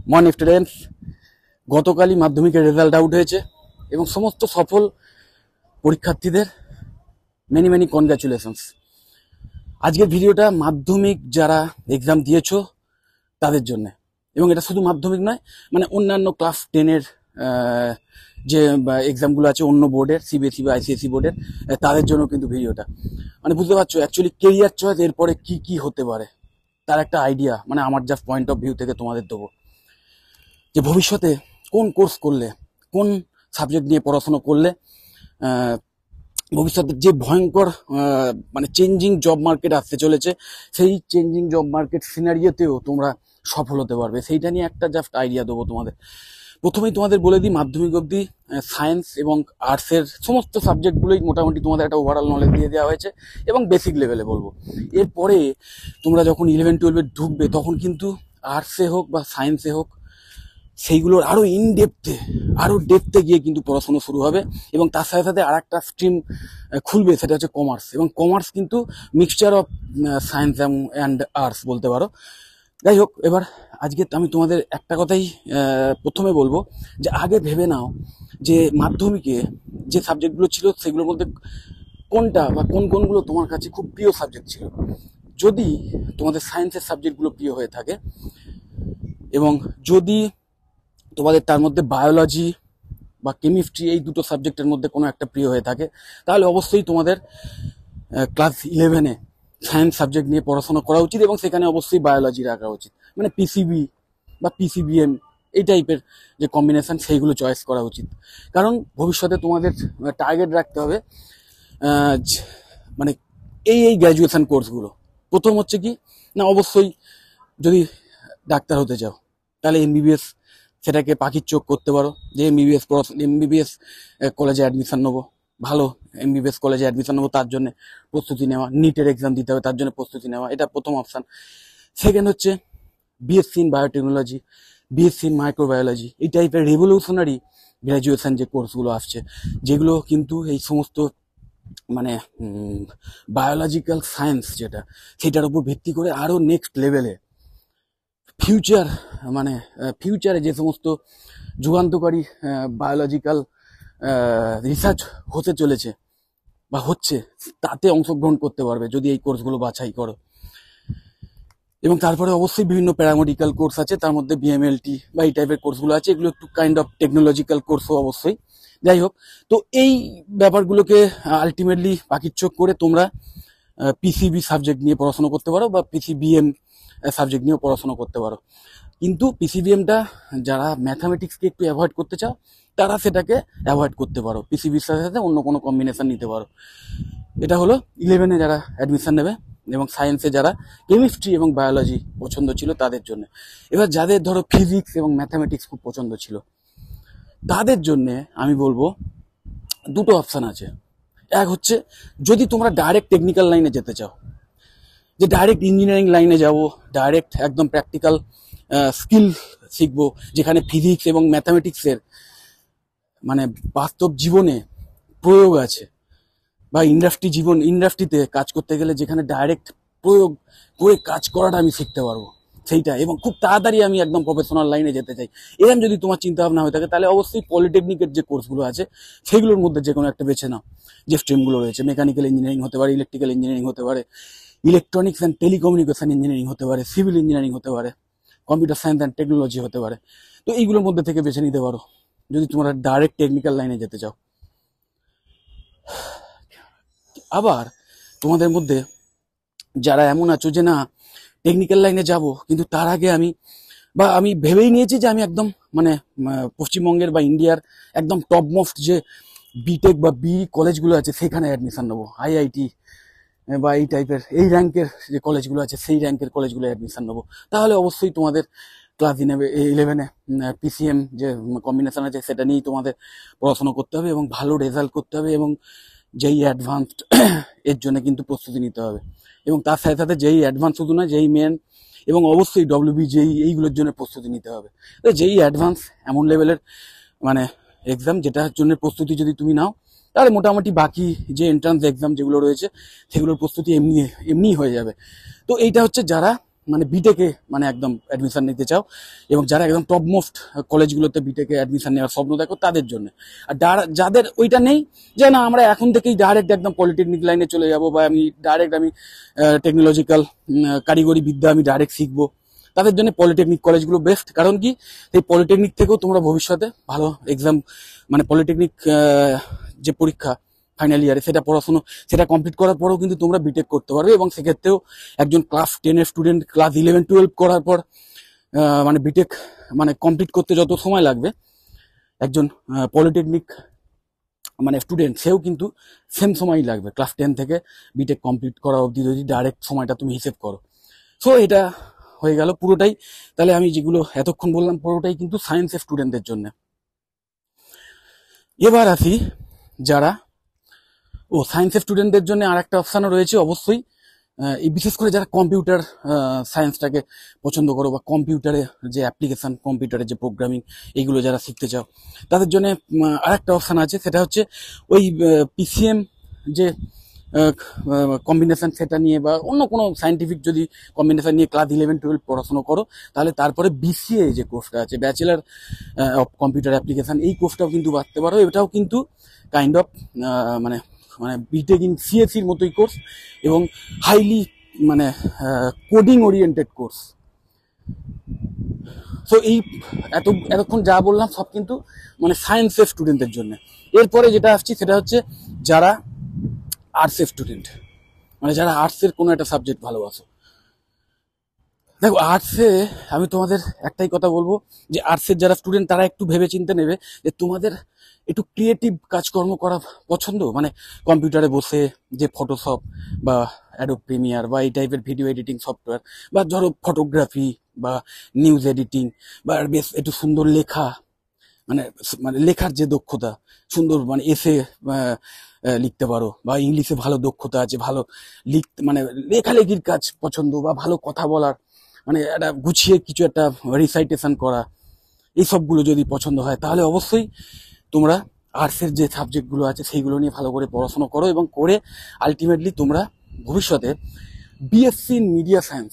Morning students, গতকালই মাধ্যমিকের result out হয়েছে এবং সমস্ত সফল পরীক্ষার্থীদের মেনি মেনি কনগ্রাচুলেশনস। আজকের ভিডিওটা মাধ্যমিক যারা এক্সাম দিয়েছো তাদের জন্য, এবং এটা শুধু মাধ্যমিক নয়, মানে অন্যান্য ক্লাস 10-এর যে এক্সামগুলো আছে অন্য বোর্ডের, সিবিএসই বা আইসিএসসি বোর্ডের, তাদের জন্য কিন্তু ভিডিওটা। মানে বুঝতে পারছো অ্যাকচুয়ালি কেরিয়ার চয়েস এরপরে কি কি হতে পারে তার একটা আইডিয়া, মানে আমার জাস্ট পয়েন্ট অফ ভিউ থেকে তোমাদের দেবো যে ভবিষ্যতে কোন কোর্স করলে, কোন সাবজেক্ট নিয়ে পড়াশোনা করলে ভবিষ্যতে যে ভয়ঙ্কর মানে চেঞ্জিং জব মার্কেট আসতে চলেছে, সেই চেঞ্জিং জব মার্কেট সিনারিওতেও তোমরা সফল হতে পারবে, সেইটা নিয়ে একটা জাস্ট আইডিয়া দেবো তোমাদের। প্রথমেই তোমাদের বলে দিই, মাধ্যমিক অবধি সায়েন্স এবং আর্টসের সমস্ত সাবজেক্টগুলোই মোটামুটি তোমাদের একটা ওভারঅল নলেজ দিয়ে দেওয়া হয়েছে এবং বেসিক লেভেলে বলবো। এরপরে তোমরা যখন 11-12-এ ঢুকবে তখন কিন্তু আর্টসে হোক বা সায়েন্সে হোক, সেইগুলোর আরও ডেপথে গিয়ে কিন্তু পড়াশোনা শুরু হবে, এবং তার সাথে সাথে আর একটা স্ট্রিম খুলবে, সেটা হচ্ছে কমার্স। এবং কমার্স কিন্তু mixture of science and arts বলতে পারো। যাই হোক, এবার আজকে আমি তোমাদের একটা কথাই প্রথমে বলবো যে আগে ভেবে নাও যে মাধ্যমিকে যে সাবজেক্টগুলো ছিল সেগুলোর মধ্যে কোনটা বা কোনগুলো তোমার কাছে খুব প্রিয় সাবজেক্ট ছিল। যদি তোমাদের সায়েন্সের সাবজেক্টগুলো প্রিয় হয়ে থাকে এবং যদি তোমাদের তার মধ্যে বায়োলজি বা কেমিস্ট্রি, এই দুটো সাবজেক্টের মধ্যে কোনো একটা প্রিয় হয়ে থাকে, তাহলে অবশ্যই তোমাদের ক্লাস 11-এ সায়েন্স সাবজেক্ট নিয়ে পড়াশোনা করা উচিত, এবং সেখানে অবশ্যই বায়োলজি রাখা উচিত। মানে পিসিবি বা পিসিবিএম এই টাইপের যে কম্বিনেশন, সেইগুলো চয়েস করা উচিত। কারণ ভবিষ্যতে তোমাদের টার্গেট রাখতে হবে মানে এই গ্র্যাজুয়েশন কোর্সগুলো। প্রথম হচ্ছে কি না, অবশ্যই যদি ডাক্তার হতে চাও তাহলে এমবিবিএস সেটাকে পাখির চোখ করতে পারো, যে এমবিবিএস কলেজে অ্যাডমিশন নেবো, ভালো এমবিবিএস কলেজে অ্যাডমিশন নেবো, তার জন্য প্রস্তুতি নেওয়া, নিটের এক্সাম দিতে হবে, তার জন্য প্রস্তুতি নেওয়া, এটা প্রথম অপশান। সেকেন্ড হচ্ছে BSc in biotechnology, BSc in microbiology, এই টাইপের রেভলিউশনারি গ্র্যাজুয়েশন যে কোর্সগুলো আসছে, যেগুলো কিন্তু এই সমস্ত মানে বায়োলজিক্যাল সায়েন্স যেটা, সেটার উপর ভিত্তি করে আরও নেক্সট লেভেলে ফিউচারে যে সমস্ত যুগান্তকারী বায়োলজিক্যাল রিসার্চ হতে চলেছে বা হচ্ছে, তাতে অংশগ্রহণ করতে পারবে যদি এই কোর্সগুলো বাছাই করো। এবং তারপরে অবশ্যই বিভিন্ন প্যারামেডিক্যাল কোর্স আছে, তার মধ্যে বিএমএলটি বা এই টাইপের কোর্সগুলো আছে, এগুলো একটু কাইন্ড অফ টেকনোলজিক্যাল কোর্সও অবশ্যই। যাই হোক, তো এই ব্যাপারগুলোকে আলটিমেটলি পাখির চোখ করে তোমরা পিসিবি সাবজেক্ট নিয়ে পড়াশোনা করতে পারো বা পিসিবিএম সাবজেক্ট নিয়েও পড়াশোনা করতে পারো। কিন্তু পিসিবিএমটা যারা ম্যাথামেটিক্সকে একটু অ্যাভয়েড করতে চাও, তারা সেটাকে অ্যাভয়েড করতে পারো, পিসিবির সাথে সাথে অন্য কোনো কম্বিনেশন নিতে পারো। এটা হলো 11-এ যারা অ্যাডমিশন নেবে, এবং সায়েন্সে যারা কেমিস্ট্রি এবং বায়োলজি পছন্দ ছিল তাদের জন্য। এবার যাদের ধরো ফিজিক্স এবং ম্যাথামেটিক্স খুব পছন্দ ছিল, তাদের জন্য আমি বলবো দুটো অপশান আছে। এক হচ্ছে, যদি তোমরা ডাইরেক্ট টেকনিক্যাল লাইনে যেতে চাও, যে ডাইরেক্ট ইঞ্জিনিয়ারিং লাইনে যাব, ডাইরেক্ট একদম প্র্যাকটিক্যাল স্কিল শিখবো, যেখানে ফিজিক্স এবং ম্যাথামেটিক্সের মানে বাস্তব জীবনে প্রয়োগ আছে, বা ইন্ডাস্ট্রিতে কাজ করতে গেলে যেখানে ডাইরেক্ট প্রয়োগ করে কাজ করাটা আমি শিখতে পারবো সেইটা, এবং খুব তাড়াতাড়ি আমি একদম প্রফেশনাল লাইনে যেতে চাই, এরকম যদি তোমার চিন্তা ভাবনা হয়ে থাকে, তাহলে অবশ্যই পলিটেকনিকের যে কোর্সগুলো আছে সেগুলোর মধ্যে যে কোনো একটা বেছে নাও। যে স্ট্রিমগুলো রয়েছে, মেকানিক্যাল ইঞ্জিনিয়ারিং হতে পারে, ইলেকট্রিক্যাল ইঞ্জিনিয়ারিং হতে পারে, ইলেকট্রনিক্স অ্যান্ড টেলিকমিউনিকেশন ইঞ্জিনিয়ারিং হতে পারে, সিভিল ইঞ্জিনিয়ারিং হতে পারে, কম্পিউটার সায়েন্স অ্যান্ড টেকনোলজি হতে পারে। তো এইগুলোর মধ্যে থেকে বেছে নিতে পারো যদি তোমরা ডাইরেক্ট টেকনিক্যাল লাইনে যেতে চাও। আবার তোমাদের মধ্যে যারা এমন আছো যে না, টেকনিক্যাল লাইনে যাব, কিন্তু তার আগে আমি ভেবেই নিয়েছি যে আমি একদম মানে পশ্চিমবঙ্গের বা ইন্ডিয়ার একদম টপ মোস্ট যে বিটেক বা বি কলেজগুলো আছে সেখানে অ্যাডমিশন নেবো, আইআইটি বা এই টাইপের এই র্যাঙ্কের যে কলেজগুলো আছে সেই র্যাঙ্কের কলেজগুলো অ্যাডমিশন নেবো, তাহলে অবশ্যই তোমাদের ক্লাস 11-এ পিসিএম যে কম্বিনেশন আছে সেটা নিয়েই তোমাদের পড়াশোনা করতে হবে এবং ভালো রেজাল্ট করতে হবে, এবং যেই অ্যাডভান্সড এর জন্য কিন্তু প্রস্তুতি নিতে হবে। এবং তার সাথে সাথে যেই অ্যাডভান্স শুধু না, যেই মেন এবং অবশ্যই ডব্লিউবি যেই এইগুলোর জন্য প্রস্তুতি নিতে হবে। তো যেই অ্যাডভান্স এমন লেভেলের মানে এক্সাম, যেটার জন্য প্রস্তুতি যদি তুমি নাও, তাহলে মোটামুটি বাকি যে এন্ট্রান্স এক্সাম যেগুলো রয়েছে সেগুলোর প্রস্তুতি এমনি হয়ে যাবে। তো এইটা হচ্ছে যারা মানে বিটেকে মানে একদম অ্যাডমিশন নিতে চাও এবং যারা একদম টপ মোস্ট কলেজগুলোতে বিটেকে অ্যাডমিশন নেওয়ার স্বপ্ন দেখো তাদের জন্য। আর যাদের ওইটা নেই, যে না আমরা এখন থেকেই ডাইরেক্ট একদম পলিটেকনিক লাইনে চলে যাব, বা আমি ডাইরেক্ট আমি টেকনোলজিক্যাল কারিগরি বিদ্যা আমি ডাইরেক্ট শিখবো, তাদের জন্য পলিটেকনিক কলেজগুলো বেস্ট। কারণ কি, এই পলিটেকনিক থেকেও তোমরা ভবিষ্যতে ভালো এক্সাম, মানে পলিটেকনিক যে পরীক্ষা ফাইনাল ইয়ারে সেটা পড়াশোনা, সেটা কমপ্লিট করার পরেও কিন্তু তোমরা বিটেক করতে পারবে। এবং সেক্ষেত্রেও একজন ক্লাস 10-এর স্টুডেন্ট ক্লাস 11-12 করার পর মানে বিটেক মানে কমপ্লিট করতে যত সময় লাগবে, একজন পলিটেকনিক মানে স্টুডেন্ট সেও কিন্তু সেম সময়ই লাগবে ক্লাস 10 থেকে বিটেক কমপ্লিট করা অবধি, যদি ডাইরেক্ট সময়টা তুমি হিসেব করো। সো এটা হয়ে গেল পুরোটাই। তাহলে আমি যেগুলো এতক্ষণ বললাম পুরোটাই কিন্তু সায়েন্সের স্টুডেন্টদের জন্য। এবার আসি যারা সায়েন্সের স্টুডেন্টদের জন্য আর একটা অপশানও রয়েছে অবশ্যই, এই বিশেষ করে যারা কম্পিউটার সায়েন্সটাকে পছন্দ করো, বা কম্পিউটারে যে অ্যাপ্লিকেশন, কম্পিউটারে যে প্রোগ্রামিং, এইগুলো যারা শিখতে চাও, তাদের জন্য আর একটা অপশান আছে। সেটা হচ্ছে ওই পিসিএম যে কম্বিনেশন, সেটা নিয়ে বা অন্য কোনো সায়েন্টিফিক যদি কম্বিনেশন নিয়ে ক্লাস 11-12 পড়াশোনা করো, তাহলে তারপরে বিসিএ যে কোর্সটা আছে, ব্যাচেলার অফ কম্পিউটার অ্যাপ্লিকেশন, এই কোর্সটাও কিন্তু বাড়তে পারো। এটাও কিন্তু কাইন্ড অফ মানে মানে বিটেক ইন সিএসির মতোই কোর্স, এবং হাইলি মানে কোডিং ওরিয়েন্টেড কোর্স। সো এই এতক্ষণ যা বললাম সব কিন্তু মানে সায়েন্সের স্টুডেন্টদের জন্য। এরপরে যেটা আসছি সেটা হচ্ছে যারা আর্টসের স্টুডেন্ট, মানে যারা আর্টসের কোনো একটা সাবজেক্ট ভালোবাসো। দেখো আর্টসে আমি তোমাদের একটাই কথা বলবো, যে আর্টসের যারা স্টুডেন্ট তারা একটু ভেবে চিন্তে নেবে যে তোমাদের একটু ক্রিয়েটিভ কাজকর্ম করা পছন্দ, মানে কম্পিউটারে বসে যে ফটোশপ বা অ্যাডোব প্রিমিয়ার বা এই টাইপের ভিডিও এডিটিং সফটওয়্যার, বা ধরো ফটোগ্রাফি বা নিউজ এডিটিং, বা বেশ একটু সুন্দর লেখা, মানে মানে লেখার যে দক্ষতা, সুন্দর মানে এসে লিখতে পারো, বা ইংলিশে ভালো দক্ষতা আছে, ভালো মানে লেখালেখির কাজ পছন্দ, বা ভালো কথা বলার, মানে একটা গুছিয়ে কিছু একটা রিসাইটেশন করা, এই সবগুলো যদি পছন্দ হয়, তাহলে অবশ্যই তোমরা আর্টসের যে সাবজেক্টগুলো আছে সেইগুলো নিয়ে ভালো করে পড়াশোনা করো, এবং করে আলটিমেটলি তোমরা ভবিষ্যতে বিএসসি ইন মিডিয়া সায়েন্স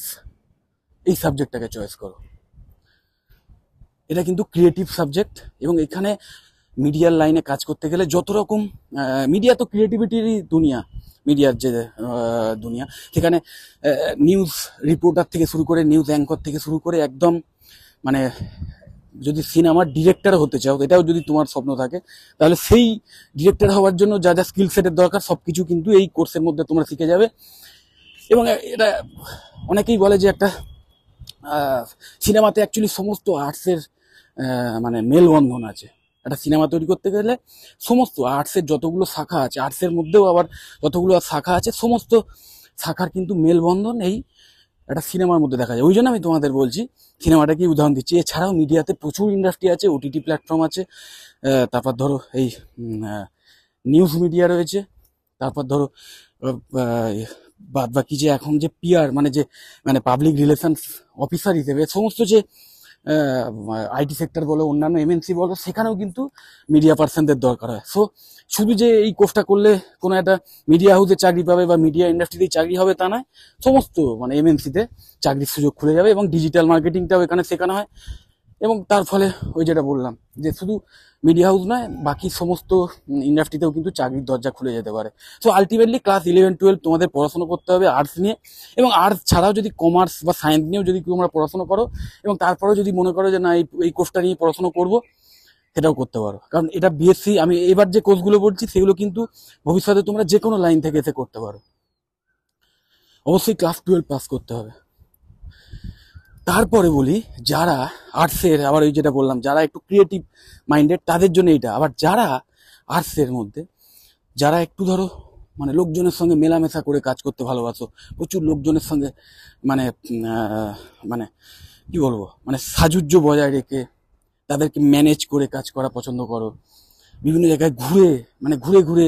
এই সাবজেক্টটাকে চয়েস করো। এটা কিন্তু ক্রিয়েটিভ সাবজেক্ট, এবং এখানে মিডিয়ার লাইনে কাজ করতে গেলে যত রকম মিডিয়া তো ক্রিয়েটিভিটিরই দুনিয়া, মিডিয়ার যে দুনিয়া, সেখানে নিউজ রিপোর্টার থেকে শুরু করে, নিউজ অ্যাঙ্কর থেকে শুরু করে, একদম মানে যদি সিনেমার ডিরেক্টর হতে চাও, এটাও যদি তোমার স্বপ্ন থাকে, তাহলে সেই ডিরেক্টর হওয়ার জন্য যা যা স্কিল সেটের দরকার সবকিছু কিন্তু এই কোর্সের মধ্যে তোমরা শিখে যাবে। এবং এটা অনেকেই বলে যে একটা সিনেমাতে অ্যাকচুয়ালি সমস্ত আর্টসের মানে মেলবন্ধন আছে। একটা সিনেমা তৈরি করতে গেলে সমস্ত আর্টসের যতগুলো শাখা আছে, আর্টসের মধ্যেও আবার যতগুলো শাখা আছে, সমস্ত শাখার কিন্তু মেলবন্ধন এই একটা সিনেমার মধ্যে দেখা যায়। ওই জন্য আমি তোমাদের বলছি, সিনেমাটাকেই উদাহরণ দিচ্ছি। এছাড়াও মিডিয়াতে প্রচুর ইন্ডাস্ট্রি আছে, ওটিটি প্ল্যাটফর্ম আছে, তারপর ধরো এই নিউজ মিডিয়া রয়েছে, তারপর ধরো বাদ বাকি যে এখন যে পিআর মানে যে মানে পাবলিক রিলেশনস অফিসার হিসেবে সমস্ত যে আইটি সেক্টর বলো, অন্যান্য এমএনসি বলো, সেখানেও কিন্তু মিডিয়া পার্সনদের দরকার হয়। সো শুধু যে এই কোর্সটা করলে কোনো একটা মিডিয়া হাউসে চাকরি পাবে বা মিডিয়া ইন্ডাস্ট্রিতেই চাকরি হবে তা নয়, সমস্ত মানে এমএনসিতে চাকরির সুযোগ খুলে যাবে, এবং ডিজিটাল মার্কেটিংটাও এখানে শেখানো হয়। এবং তার ফলে ওই যেটা বললাম, যে শুধু মিডিয়া হাউস নয়, বাকি সমস্ত ইন্ডাস্ট্রিতেও কিন্তু চাকরির দরজা খুলে যেতে পারে। সো আলটিমেটলি ক্লাস 11-12 তোমাদের পড়াশোনা করতে হবে আর্টস নিয়ে, এবং আর্টস ছাড়াও যদি কমার্স বা সায়েন্স নিয়েও যদি তোমরা পড়াশোনা করো, এবং তারপরেও যদি মনে করো যে না এই কোর্সটা নিয়ে পড়াশোনা করবো, সেটাও করতে পারো। কারণ এটা বিএসসি, আমি এবার যে কোর্সগুলো বলছি সেগুলো কিন্তু ভবিষ্যতে তোমরা যে কোনো লাইন থেকে এসে করতে পারো। অবশ্যই ক্লাস 12 পাস করতে হবে। তারপরে বলি, যারা আর্টসের, আবার ওই যেটা বললাম, যারা একটু ক্রিয়েটিভ মাইন্ডেড তাদের জন্য এটা। আবার যারা আর্টসের মধ্যে যারা একটু ধরো মানে লোকজনের সঙ্গে মেলামেশা করে কাজ করতে ভালোবাসো, প্রচুর লোকজনের সঙ্গে মানে মানে কি বলবো, মানে সাযুজ্য বজায় রেখে তাদেরকে ম্যানেজ করে কাজ করা পছন্দ করো, বিভিন্ন জায়গায় ঘুরে ঘুরে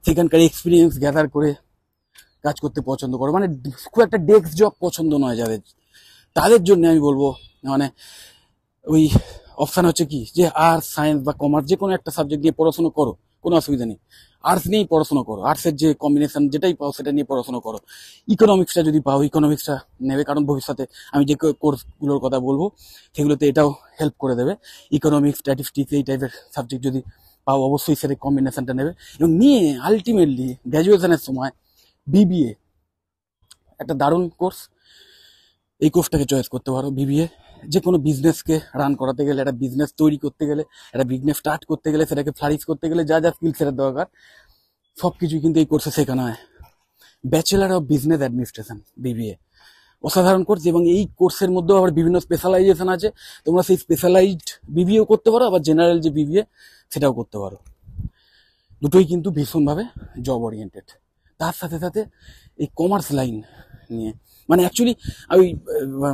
সেখানকার এক্সপিরিয়েন্স গ্যাদার করে কাজ করতে পছন্দ করো, মানে খুব একটা ডেস্ক জব পছন্দ নয় যাদের, তাদের জন্য আমি বলবো মানে ওই অপশান হচ্ছে কি, যে আর্টস, সায়েন্স বা কমার্স যে কোনো একটা সাবজেক্ট নিয়ে পড়াশোনা করো, কোনো অসুবিধা নেই। আর্টস নিয়েই পড়াশোনা করো, আর্টসের যে কম্বিনেশন যেটাই পাও সেটা নিয়ে পড়াশোনা করো। ইকোনমিক্সটা যদি পাও ইকোনমিক্সটা নেবে, কারণ ভবিষ্যতে আমি যে কোর্সগুলোর কথা বলবো সেগুলোতে এটাও হেল্প করে দেবে। ইকোনমিক্স, স্ট্যাটিস্টিক্স এই টাইপের সাবজেক্ট যদি পাও অবশ্যই সেটা কম্বিনেশনটা নেবে, এবং নিয়ে আলটিমেটলি গ্র্যাজুয়েশনের সময় বিবিএ একটা দারুণ কোর্স, এই কোর্সটাকে চয়েস করতে পারো। বিবিএ যে কোনো বিজনেসকে রান করাতে গেলে, একটা বিজনেস তৈরি করতে গেলে, একটা বিজনেস স্টার্ট করতে গেলে, সেটাকে ফ্লারিশ করতে গেলে যা যা স্কিল সেটার দরকার সব কিছুই কিন্তু এই কোর্সে শেখানো হয়। Bachelor of business administration BBA, অসাধারণ কোর্স। এবং এই কোর্সের মধ্যেও আবার বিভিন্ন স্পেশালাইজেশন আছে, তোমরা সেই স্পেশালাইজড বিবিএও করতে পারো, আবার জেনারেল যে বিবিএ সেটাও করতে পারো। দুটোই কিন্তু ভীষণভাবে জব ওরিয়েন্টেড। তার সাথে সাথে এই কমার্স লাইন নিয়ে, মানে অ্যাকচুয়ালি ওই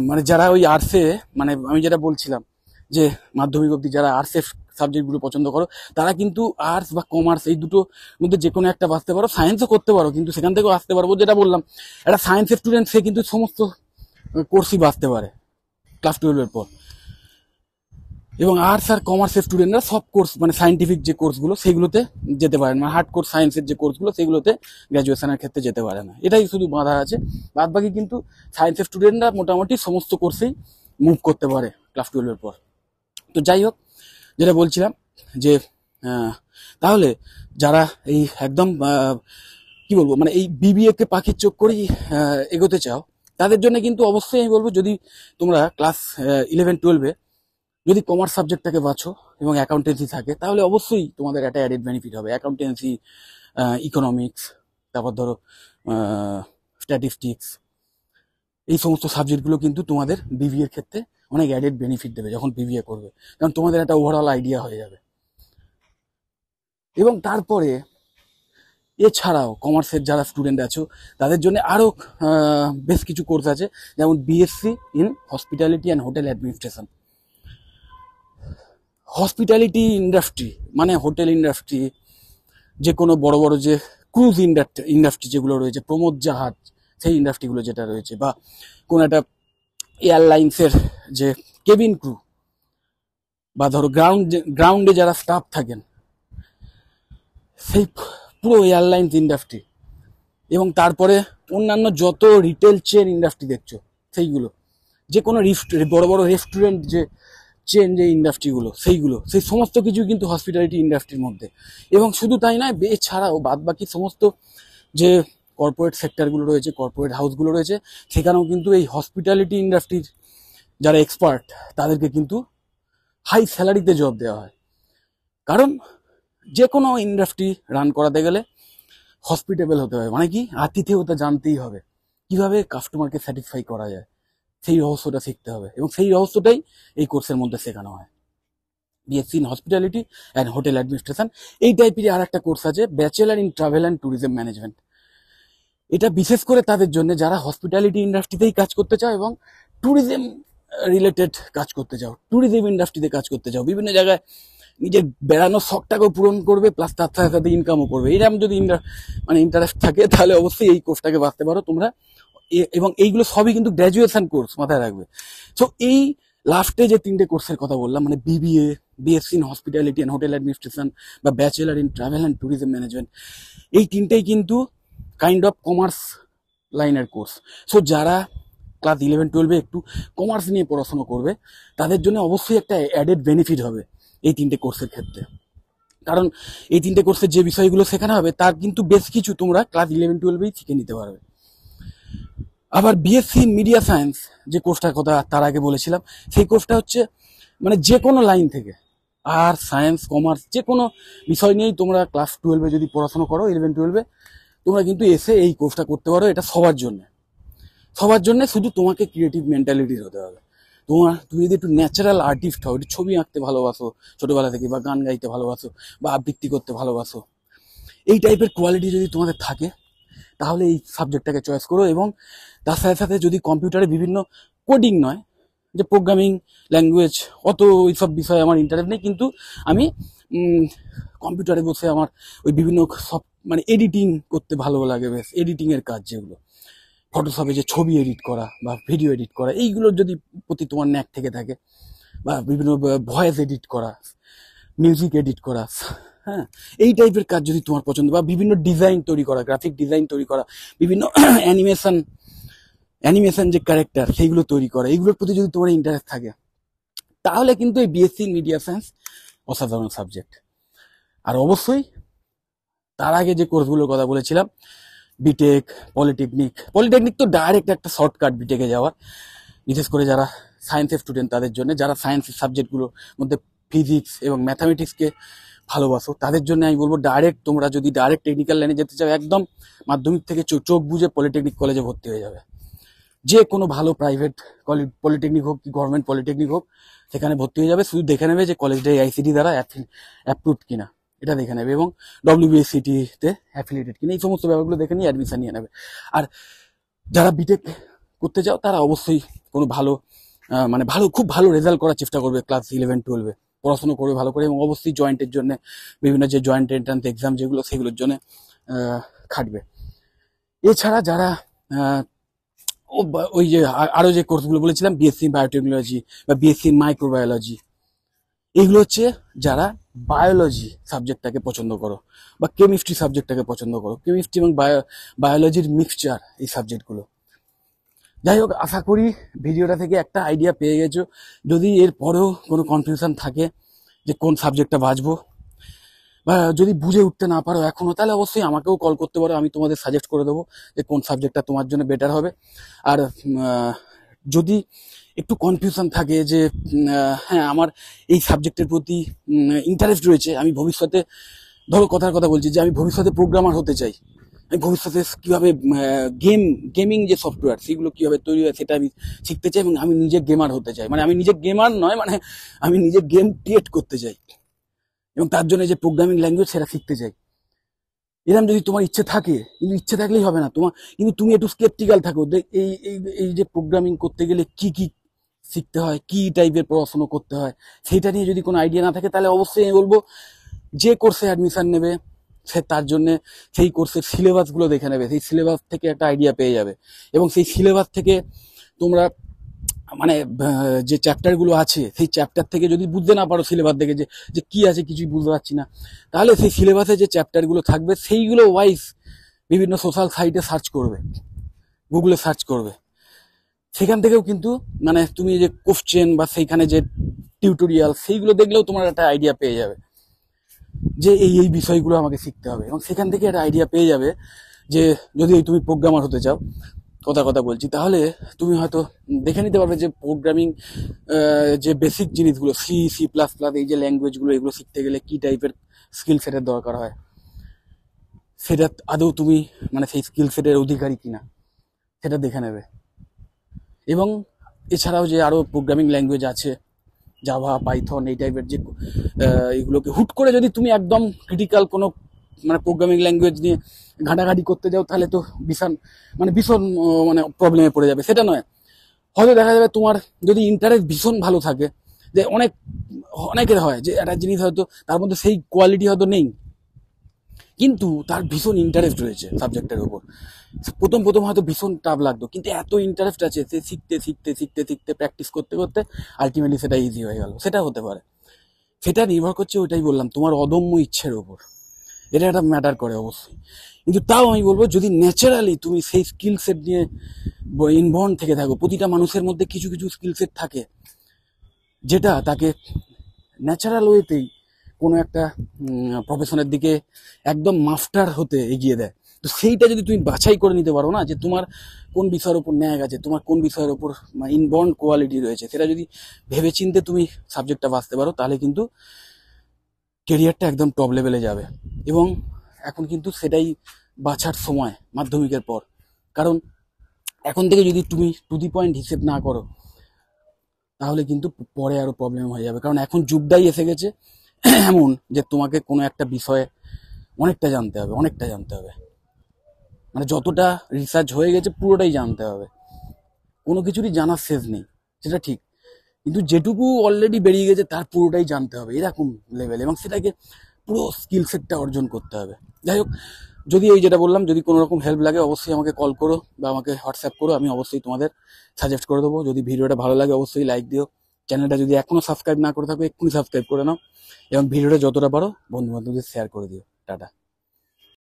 মানে যারা ওই আর্টসে, মানে আমি যেটা বলছিলাম যে মাধ্যমিক অবধি যারা আর্টসের সাবজেক্টগুলো পছন্দ করো, তারা কিন্তু আর্টস বা কমার্স এই দুটোর মধ্যে যে কোনো একটা বাঁচতে পারো, সায়েন্সও করতে পারো, কিন্তু সেখান থেকেও আসতে পারবো। যেটা বললাম, একটা সায়েন্সের স্টুডেন্ট সে কিন্তু সমস্ত কোর্সই বাঁচতে পারে ক্লাস 12-এর পর, এবং আর্টস আর কমার্সের স্টুডেন্টরা সব কোর্স, মানে সায়েন্টিফিক যে কোর্সগুলো সেগুলোতে যেতে পারেন, মানে হার্ড কোর্স সায়েন্সের যে কোর্সগুলো সেগুলোতে গ্র্যাজুয়েশনের ক্ষেত্রে যেতে পারে না। এটাই শুধু বাধা আছে, বাদ বাকি কিন্তু সায়েন্সের স্টুডেন্টরা মোটামুটি সমস্ত কোর্সেই মুভ করতে পারে ক্লাস 12-এর পর। তো যাই হোক, যেটা বলছিলাম যে তাহলে যারা এই একদম কি বলবো, মানে এই বিবিএ কে পাখির চোখ করেই এগোতে চাও, তাদের জন্য কিন্তু অবশ্যই আমি বলবো, যদি তোমরা ক্লাস 11-12-এ যদি কমার্স সাবজেক্টটাকে বাছো এবং অ্যাকাউন্টেন্সি থাকে, তাহলে অবশ্যই তোমাদের একটা অ্যাডেড বেনিফিট হবে। অ্যাকাউন্টেন্সি, ইকোনমিক্স, তারপর ধরো স্ট্যাটিস্টিক্স, এই সমস্ত সাবজেক্টগুলো কিন্তু তোমাদের বিবিএর ক্ষেত্রে অনেক অ্যাডেড বেনিফিট দেবে যখন বিবিএ করবে, কারণ তোমাদের একটা ওভারঅল আইডিয়া হয়ে যাবে। এবং তারপরে এছাড়াও কমার্সের যারা স্টুডেন্ট আছো তাদের জন্য আরও বেশ কিছু কোর্স আছে, যেমন BSc in hospitality and hotel administration. Hospitality industry মানে হোটেল ইন্ডাস্ট্রি, যে কোনো বড় বড় যে ক্রুজ ইন্ডাস্ট্রি যেগুলো রয়েছে, প্রমোদ জাহাজ, সেই ইন্ডাস্ট্রিগুলো যেটা রয়েছে, বা কোনো একটা এয়ারলাইন্সের যে কেবিন ক্রু, বা ধরো গ্রাউন্ডে যারা স্টাফ থাকেন, সেই পুরো এয়ারলাইন্স ইন্ডাস্ট্রি, এবং তারপরে অন্যান্য যত রিটেল চেন ইন্ডাস্ট্রি দেখছো সেইগুলো, যে কোনো বড় বড় রেস্টুরেন্ট যে চেন যে ইন্ডাস্ট্রিগুলো, সেই সমস্ত কিছু কিন্তু হসপিটালিটি ইন্ডাস্ট্রির মধ্যে। এবং শুধু তাই নয়, এছাড়াও বাদ বাকি সমস্ত যে কর্পোরেট সেক্টরগুলো রয়েছে, কর্পোরেট হাউসগুলো রয়েছে, সেখানেও কিন্তু এই হসপিটালিটি ইন্ডাস্ট্রির যারা এক্সপার্ট তাদেরকে কিন্তু হাই স্যালারিতে জব দেওয়া হয়। কারণ যে কোনো ইন্ডাস্ট্রি রান করাতে গেলে হসপিটেবল হতে হবে, মানে কি আতিথেয়তা জানতেই হবে, কিভাবে কাস্টমারকে স্যাটিসফাই করা যায়, সেই রহস্যটা শিখতে হবে, এবং সেই রহস্যটাই এই কোর্সের মধ্যে শেখানো হয়। BSc in hospitality and hotel administration, এই টাইপের আর একটা কোর্স আছে, bachelor in travel and tourism management. এটা বিশেষ করে তাদের জন্য যারা হসপিটালিটি ইন্ডাস্ট্রিতেই কাজ করতে চাও এবং ট্যুরিজম রিলেটেড কাজ করতে চাও, ট্যুরিজম ইন্ডাস্ট্রিতে কাজ করতে চাও, বিভিন্ন জায়গায় নিজের বেড়ানোর শখটাকেও পূরণ করবে, প্লাস তার সাথে সাথে ইনকামও করবে, এরকম যদি মানে ইন্টারেস্ট থাকে, তাহলে অবশ্যই এই কোর্সটাকে বাঁচতে পারো তোমরা। এবং এইগুলো সবই কিন্তু গ্র্যাজুয়েশন কোর্স, মাথায় রাখবে। সো এই লাস্টে যে তিনটে কোর্সের কথা বললাম, মানে BBA, BSc in hospitality and hotel administration, বা bachelor in travel and tourism management, এই তিনটেই কিন্তু কাইন্ড অফ কমার্স লাইনের কোর্স। সো যারা ক্লাস 11-12-এ একটু কমার্স নিয়ে পড়াশোনা করবে, তাদের জন্য অবশ্যই একটা অ্যাডেড বেনিফিট হবে এই তিনটে কোর্সের ক্ষেত্রে। কারণ এই তিনটে কোর্সের যে বিষয়গুলো শেখানো হবে তার কিন্তু বেশ কিছু তোমরা ক্লাস 11-12-এই শিখে নিতে পারবে। আবার বিএসসি ইন মিডিয়া সায়েন্স যে কোর্সটার কথা তার আগে বলেছিলাম, সেই কোর্সটা হচ্ছে মানে যে কোনো লাইন থেকে, আর্টস, সায়েন্স, কমার্স, যে কোনো বিষয় নিয়েই তোমরা ক্লাস 12-এ যদি পড়াশোনা করো, 11-12-এ তোমরা কিন্তু এসে এই কোর্সটা করতে পারো। এটা সবার জন্য, শুধু তোমাকে ক্রিয়েটিভ মেন্টালিটির হতে হবে। তুমি যদি একটু ন্যাচারাল আর্টিস্ট হও, একটু ছবি আঁকতে ভালোবাসো ছোটবেলা থেকে, বা গান গাইতে ভালোবাসো, বা আবৃত্তি করতে ভালোবাসো, এই টাইপের কোয়ালিটি যদি তোমাদের থাকে, তাহলে এই সাবজেক্টটাকে চয়েস করো। এবং তার সাথে সাথে যদি কম্পিউটারে বিভিন্ন কোডিং নয়, যে প্রোগ্রামিং ল্যাঙ্গুয়েজ, অত এইসব বিষয়ে আমার ইন্টারেস্ট নেই, কিন্তু আমি কম্পিউটারে বসে আমার ওই বিভিন্ন সব মানে এডিটিং করতে ভালো লাগে, বেশ এডিটিংয়ের কাজ, যেগুলো ফটোশপে যে ছবি এডিট করা বা ভিডিও এডিট করা, এইগুলোর যদি প্রতি তোমার ন্যাক থেকে থাকে, বা বিভিন্ন ভয়েস এডিট করা, মিউজিক এডিট করা, হ্যাঁ, এই টাইপের কাজ যদি তোমার পছন্দ, বা বিভিন্ন ডিজাইন তৈরি করা, গ্রাফিক ডিজাইন তৈরি করা, বিভিন্ন অ্যানিমেশন যে ক্যারেক্টার সেইগুলো তৈরি করা, এইগুলোর প্রতি যদি তোমার ইন্টারেস্ট থাকে, তাহলে কিন্তু এই বিএসসি মিডিয়া সায়েন্স অসাধারণ সাবজেক্ট। আর অবশ্যই তার আগে যে কোর্সগুলোর কথা বলেছিলাম, বিটেক, পলিটেকনিক তো ডাইরেক্ট একটা শর্টকাট বিটেকে যাওয়ার, বিশেষ করে যারা সায়েন্সের স্টুডেন্ট তাদের জন্য, যারা সায়েন্সের সাবজেক্টগুলোর মধ্যে ফিজিক্স এবং ম্যাথামেটিক্সকে ভালোবাসো তাদের জন্য আমি বলবো, ডাইরেক্ট তোমরা যদি ডাইরেক্ট টেকনিক্যাল লাইনে যেতে চাও, একদম মাধ্যমিক থেকে চোখ বুঝে পলিটেকনিক কলেজে ভর্তি হয়ে যাবে। যে কোনো ভালো প্রাইভেট পলিটেকনিক হোক কি গভর্নমেন্ট পলিটেকনিক হোক, সেখানে ভর্তি হয়ে যাবে। শুধু দেখে নেবে যে কলেজটা আইসিটি দ্বারা অ্যাপ্রুভড কিনা, এটা দেখে নেবে, এবং WBSCT-তে অ্যাফিলিয়েটেড কিনা, এই সমস্ত ব্যাপারগুলো দেখে নিয়ে অ্যাডমিশন নিয়ে নেবে। আর যারা বিটেক করতে চাও তারা অবশ্যই কোনো ভালো মানে খুব ভালো রেজাল্ট করার চেষ্টা করবে ক্লাস 11-12-এ, পড়াশোনা করবে ভালো করে, এবং অবশ্যই জয়েন্টের জন্য বিভিন্ন যে জয়েন্ট এন্ট্রান্স এক্সাম যেগুলো, সেগুলোর জন্য খাটবে। এছাড়া যারা ওই যে আরো যে কোর্সগুলো বলেছিলাম, বিএসসি বায়োটেকনোলজি বা বিএসসি মাইক্রোবায়োলজি, এইগুলো হচ্ছে যারা বায়োলজি সাবজেক্টটাকে পছন্দ করো বা কেমিস্ট্রি সাবজেক্টটাকে পছন্দ করো, কেমিস্ট্রি এবং বায়োলজির মিক্সচার এই সাবজেক্টগুলো। যাই হোক, আশা করি ভিডিওটা থেকে একটা আইডিয়া পেয়ে গেছো। যদি এর পরেও কোনো কনফিউশন থাকে যে কোন সাবজেক্টটা বাছবো, বা যদি বুঝে উঠতে না পারো এখনো, তাহলে অবশ্যই আমাকেও কল করতে পারো, আমি তোমাদের সাজেস্ট করে দেবো যে কোন সাবজেক্টটা তোমার জন্য বেটার হবে। আর যদি একটু কনফিউশন থাকে যে হ্যাঁ আমার এই সাবজেক্টের প্রতি ইন্টারেস্ট রয়েছে, আমি ভবিষ্যতে, ধরো কথার কথা বলছি যে আমি ভবিষ্যতে প্রোগ্রামার হতে চাই, আমি ভবিষ্যতে কিভাবে গেমিং যে সফটওয়্যার সেগুলো কিভাবে তৈরি হয় সেটা আমি শিখতে চাই, এবং আমি নিজে গেমার হতে চাই, মানে আমি নিজে গেমার নয়, মানে আমি নিজে গেম ক্রিয়েট করতে চাই, এবং তার জন্য যে প্রোগ্রামিং ল্যাঙ্গুয়েজ সেটা শিখতে চাই। এরকম যদি তোমার ইচ্ছে থাকে, কিন্তু ইচ্ছে থাকলেই হবে না তোমার, কিন্তু তুমি একটু স্কেপটিক্যাল থাকো, এই এই এই যে প্রোগ্রামিং করতে গেলে কি কি শিখতে হয়, কি টাইপের পড়াশোনা করতে হয়, সেইটা নিয়ে যদি কোনো আইডিয়া না থাকে, তাহলে অবশ্যই আমি বলবো যে কোর্সে অ্যাডমিশন নেবে সে তার জন্য সেই কোর্সের সিলেবাসগুলো দেখে নেবে, সেই সিলেবাস থেকে একটা আইডিয়া পেয়ে যাবে, এবং সেই সিলেবাস থেকে তোমরা মানে যে চ্যাপ্টারগুলো আছে সেই চ্যাপ্টার থেকে যদি বুঝতে না পারো সিলেবাস দেখে যে কি আছে কিছুই বুঝতে পারছি না, তাহলে সেই সিলেবাসে যে চ্যাপ্টারগুলো থাকবে সেইগুলো ওয়াইজ বিভিন্ন সোশ্যাল সাইটে সার্চ করবে, গুগলে সার্চ করবে, সেখান থেকেও কিন্তু মানে তুমি যে কোশ্চেন বা সেইখানে যে টিউটোরিয়াল সেইগুলো দেখলেও তোমার একটা আইডিয়া পেয়ে যাবে যে এই এই বিষয়গুলো আমাকে শিখতে হবে, এবং সেখান থেকে একটা আইডিয়া পেয়ে যাবে যে যদি তুমি প্রোগ্রামার হতে চাও, কথা বলছি, তাহলে তুমি হয়তো দেখে নিতে পারবে যে প্রোগ্রামিং যে বেসিক জিনিসগুলো, C++, এই যে ল্যাঙ্গুয়েজগুলো, এগুলো শিখতে গেলে কি টাইপের স্কিল সেটের দরকার হয়, সেটা আদৌ তুমি মানে সেই স্কিল সেটের অধিকারী কিনা সেটা দেখে নেবে। এবং এছাড়াও যে আরও প্রোগ্রামিং ল্যাঙ্গুয়েজ আছে, জাভা, পাইথন, এই টাইপের যে এগুলোকে হুট করে যদি তুমি একদম ক্রিটিক্যাল কোনো মানে প্রোগ্রামিং ল্যাঙ্গুয়েজ নিয়ে ঘাটাঘাটি করতে যাও, তাহলে তো ভীষণ মানে প্রবলেমে পড়ে যাবে। সেটা নয়, হয়তো দেখা যাবে তোমার যদি ইন্টারেস্ট ভীষণ ভালো থাকে, যে অনেকের হয় যে একটা জিনিস হয়তো তার মধ্যে সেই কোয়ালিটি হয়তো নেই, কিন্তু তার ভীষণ ইন্টারেস্ট রয়েছে সাবজেক্টের উপর, প্রথম হয়তো ভীষণ টাফ লাগতো, কিন্তু এত ইন্টারেস্ট আছে, সে শিখতে প্র্যাকটিস করতে করতে আলটিমেটলি সেটা ইজি হয়ে গেল, সেটা হতে পারে। সেটা নির্ভর করছে, ওইটাই বললাম, তোমার অদম্য ইচ্ছের ওপর, এটা একটা ম্যাটার করে অবশ্যই। কিন্তু তাও আমি বলবো, যদি ন্যাচারালি তুমি সেই স্কিল সেট নিয়ে ইনভলভ থেকে থাকো, প্রতিটা মানুষের মধ্যে কিছু কিছু স্কিল সেট থাকে যেটা তাকে ন্যাচারাল ওয়েতেই কোনো একটা প্রফেশনের দিকে একদম মাস্টার হতে এগিয়ে দেয়। তো সেইটা যদি তুমি বাছাই করে নিতে পারো না, যে তোমার কোন বিষয়ের ওপর ন্যায় আছে, তোমার কোন বিষয়ের ওপর ইনবর্ন কোয়ালিটি রয়েছে, সেটা যদি ভেবেচিন্তে তুমি সাবজেক্টটা বাঁচতে পারো, তাহলে কিন্তু কেরিয়ারটা একদম টপ লেভেলে যাবে। এবং এখন কিন্তু সেটাই বাছার সময় মাধ্যমিকের পর, কারণ এখন থেকে যদি তুমি টু দি পয়েন্ট হিসেব না করো, তাহলে কিন্তু পরে আরো প্রবলেম হয়ে যাবে। কারণ এখন যুগটাই এসে গেছে এমন যে তোমাকে কোনো একটা বিষয়ে অনেকটা জানতে হবে, মানে যতটা রিসার্চ হয়ে গেছে পুরোটাই জানতে হবে, কোনো কিছুরই জানার শেষ নেই, সেটা ঠিক, কিন্তু যেটুকু অলরেডি বেরিয়ে গেছে তার পুরোটাই জানতে হবে, এরকম লেভেল, এবং সেটাকে পুরো স্কিল সেটটা অর্জন করতে হবে। যাই হোক, যদি এই যেটা বললাম, যদি কোনো রকম হেল্প লাগে অবশ্যই আমাকে কল করো বা আমাকে হোয়াটসঅ্যাপ করো, আমি অবশ্যই তোমাদের সাজেস্ট করে দেবো। যদি ভিডিওটা ভালো লাগে অবশ্যই লাইক দিও, চ্যানেলটা যদি এখনো সাবস্ক্রাইব না করে থাকো এক্ষুনি সাবস্ক্রাইব করে নাও এবং ভিডিওটা যতটা পারো বন্ধু বান্ধবদের শেয়ার করে দিও। টাটা।